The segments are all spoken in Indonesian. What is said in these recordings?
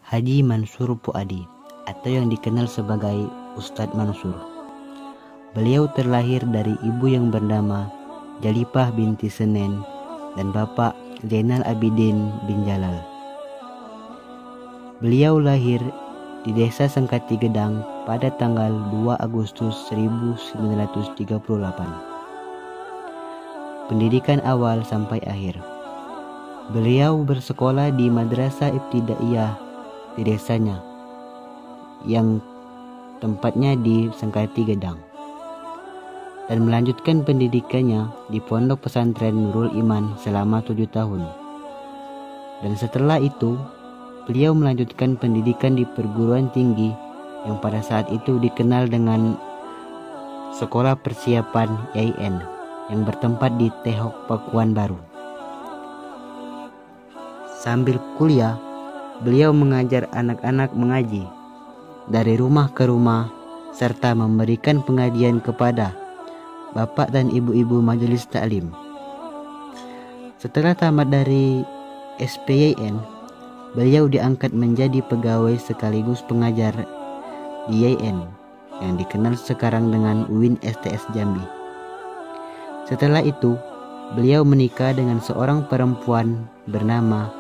Haji Mansur Fuadi atau yang dikenal sebagai Ustadz Mansur. Beliau terlahir dari ibu yang bernama Jalipah binti Senen dan bapak Zainal Abidin bin Jalal. Beliau lahir di Desa Sengkati Gedang pada tanggal 2 Agustus 1938. Pendidikan awal sampai akhir. Beliau bersekolah di Madrasah Ibtidaiyah di desanya, yang tempatnya di Sengkati Gedang, dan melanjutkan pendidikannya di Pondok Pesantren Nurul Iman selama 7 tahun. Dan setelah itu, beliau melanjutkan pendidikan di perguruan tinggi yang pada saat itu dikenal dengan Sekolah Persiapan IAIN yang bertempat di Tehok, Pakuan Baru. Sambil kuliah, beliau mengajar anak-anak mengaji dari rumah ke rumah serta memberikan pengajian kepada bapak dan ibu-ibu majelis taklim. Setelah tamat dari SPIN, beliau diangkat menjadi pegawai sekaligus pengajar di IAIN yang dikenal sekarang dengan UIN STS Jambi. Setelah itu, beliau menikah dengan seorang perempuan bernama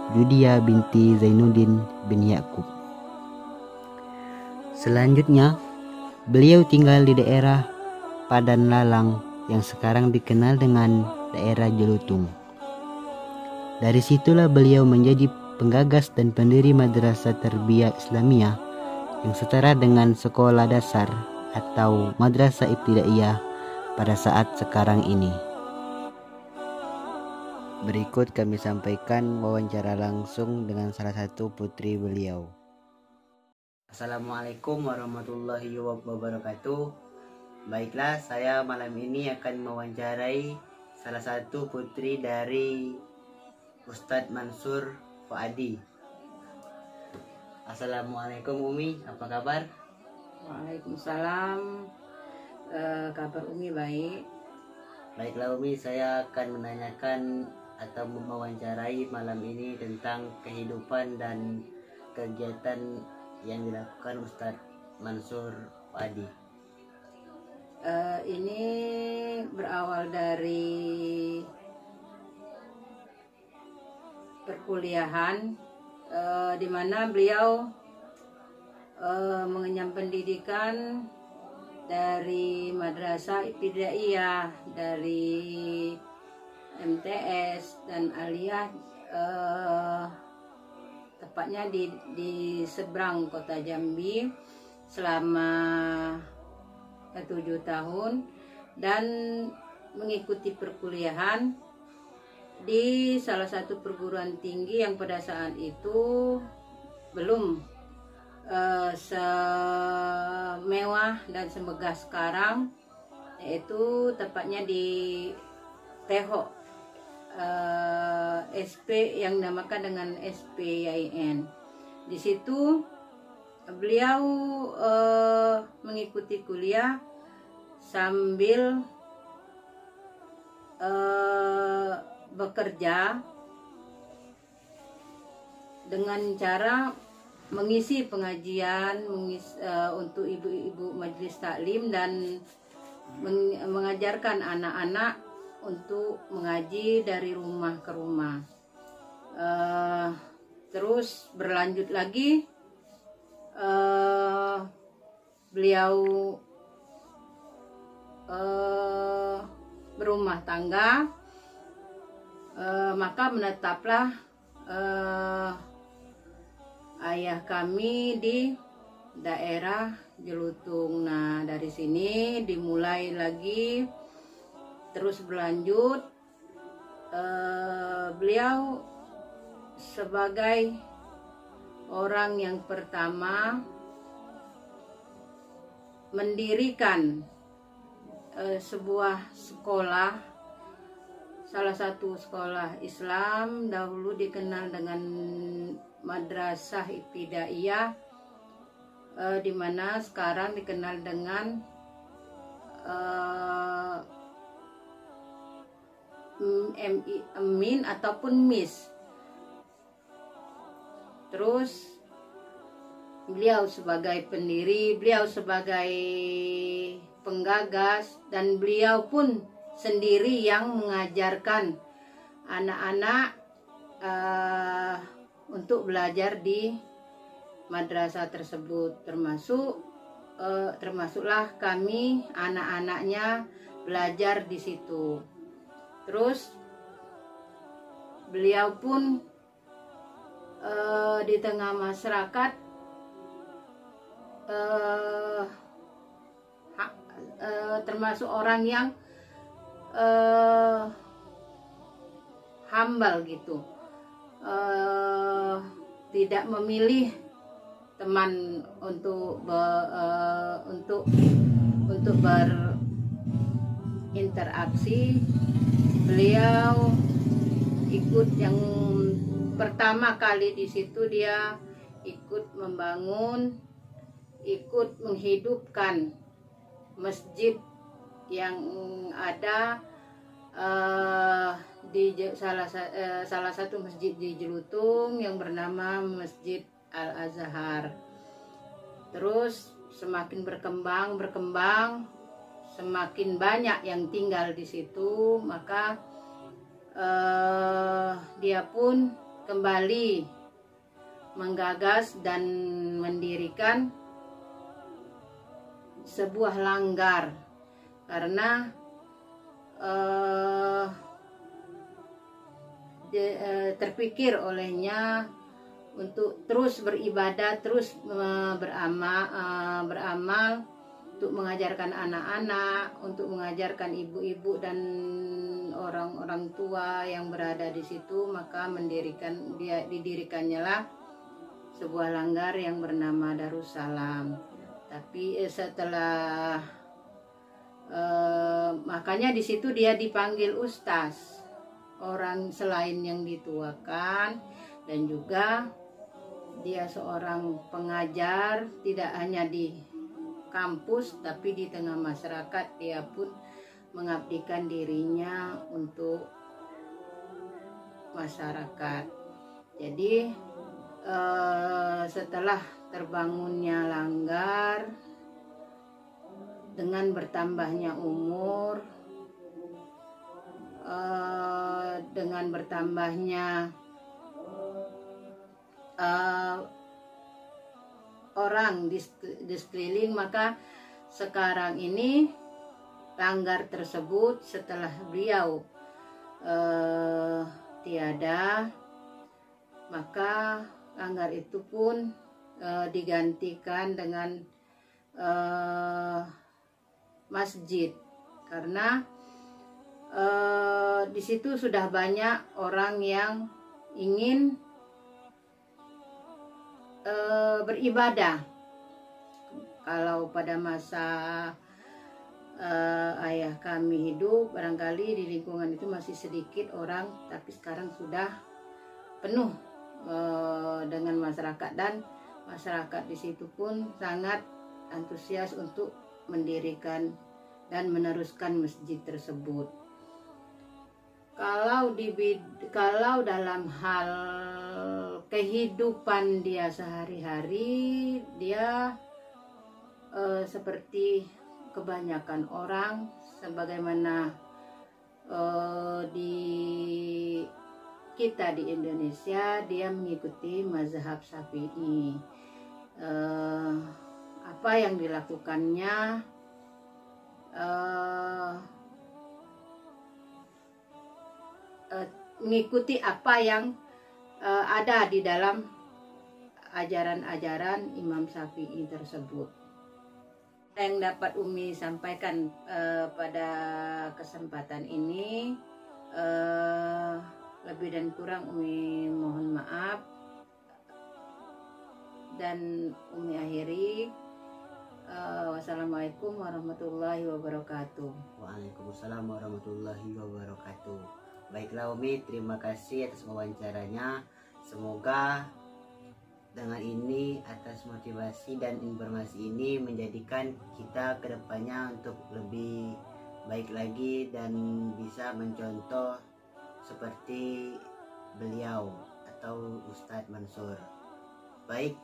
Judia binti Zainuddin bin Yakub. Selanjutnya, beliau tinggal di daerah Padan Lalang yang sekarang dikenal dengan daerah Jelutung. Dari situlah beliau menjadi penggagas dan pendiri Madrasah Tarbiyah Islamiyah yang setara dengan sekolah dasar atau Madrasah Ibtidaiyah pada saat sekarang ini. Berikut kami sampaikan wawancara langsung dengan salah satu putri beliau. Assalamualaikum warahmatullahi wabarakatuh. Baiklah, saya malam ini akan mewawancarai salah satu putri dari Ustadz Mansur Fuadi. Assalamualaikum Umi, apa kabar? Waalaikumsalam. Kabar Umi baik. Baiklah Umi, saya akan menanyakan atau mewawancarai malam ini tentang kehidupan dan kegiatan yang dilakukan Ustadz Mansur Fuadi. Ini berawal dari perkuliahan, di mana beliau mengenyam pendidikan dari Madrasah Ibtidaiyah, dari MTS dan Aliyah, tepatnya di seberang kota Jambi selama 7 tahun, dan mengikuti perkuliahan di salah satu perguruan tinggi yang pada saat itu belum semewah dan semegah sekarang, yaitu tepatnya di Tehok, SP yang dinamakan dengan SPIN. Di situ beliau mengikuti kuliah sambil bekerja dengan cara mengisi pengajian untuk ibu-ibu majelis taklim dan mengajarkan anak-anak untuk mengaji dari rumah ke rumah. Terus berlanjut lagi, beliau berumah tangga, maka menetaplah ayah kami di daerah Jelutung. Nah, dari sini dimulai lagi, terus berlanjut. Beliau sebagai orang yang pertama mendirikan sebuah sekolah, salah satu sekolah Islam, dahulu dikenal dengan Madrasah Ibtidaiyah, di mana sekarang dikenal dengan MIN ataupun MIS. Terus beliau sebagai pendiri, beliau sebagai penggagas, dan beliau pun sendiri yang mengajarkan anak-anak untuk belajar di madrasah tersebut, termasuklah kami anak-anaknya belajar di situ. Terus beliau pun di tengah masyarakat termasuk orang yang humble gitu, tidak memilih teman untuk berinteraksi. Beliau ikut yang pertama kali di situ, dia ikut membangun, ikut menghidupkan masjid yang ada di salah satu masjid di Jelutung yang bernama Masjid Al-Azhar. Terus semakin berkembang, semakin banyak yang tinggal di situ, maka dia pun kembali menggagas dan mendirikan sebuah langgar, karena terpikir olehnya untuk terus beribadah, terus beramal untuk mengajarkan anak-anak, untuk mengajarkan ibu-ibu dan orang-orang tua yang berada di situ. Maka didirikannya lah sebuah langgar yang bernama Darussalam. Tapi setelah makanya di situ dia dipanggil ustaz, orang selain yang dituakan, dan juga dia seorang pengajar, tidak hanya di kampus tapi di tengah masyarakat. Dia pun mengabdikan dirinya untuk masyarakat. Jadi setelah terbangunnya langgar, dengan bertambahnya umur, dengan bertambahnya orang di sekeliling, maka sekarang ini langgar tersebut setelah beliau tiada, maka langgar itu pun digantikan dengan masjid, karena di situ sudah banyak orang yang ingin beribadah. Kalau pada masa ayah kami hidup, barangkali di lingkungan itu masih sedikit orang, tapi sekarang sudah penuh dengan masyarakat, dan masyarakat di situ pun sangat antusias untuk mendirikan dan meneruskan masjid tersebut. Kalau dalam hal kehidupan dia sehari-hari, dia seperti kebanyakan orang, sebagaimana di kita di Indonesia, dia mengikuti mazhab Syafi'i. Apa yang dilakukannya mengikuti apa yang ada di dalam ajaran-ajaran Imam Syafi'i tersebut. Yang dapat Umi sampaikan pada kesempatan ini, lebih dan kurang Umi mohon maaf, dan Umi akhiri. Wassalamualaikum warahmatullahi wabarakatuh. Waalaikumsalam warahmatullahi wabarakatuh. Baiklah Umi, terima kasih atas wawancaranya. Semoga dengan ini, atas motivasi dan informasi ini, menjadikan kita kedepannya untuk lebih baik lagi dan bisa mencontoh seperti beliau atau Ustadz Mansur. Baik,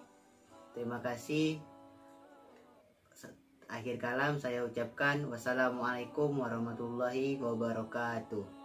Terima kasih. Akhir kalam saya ucapkan wassalamualaikum warahmatullahi wabarakatuh.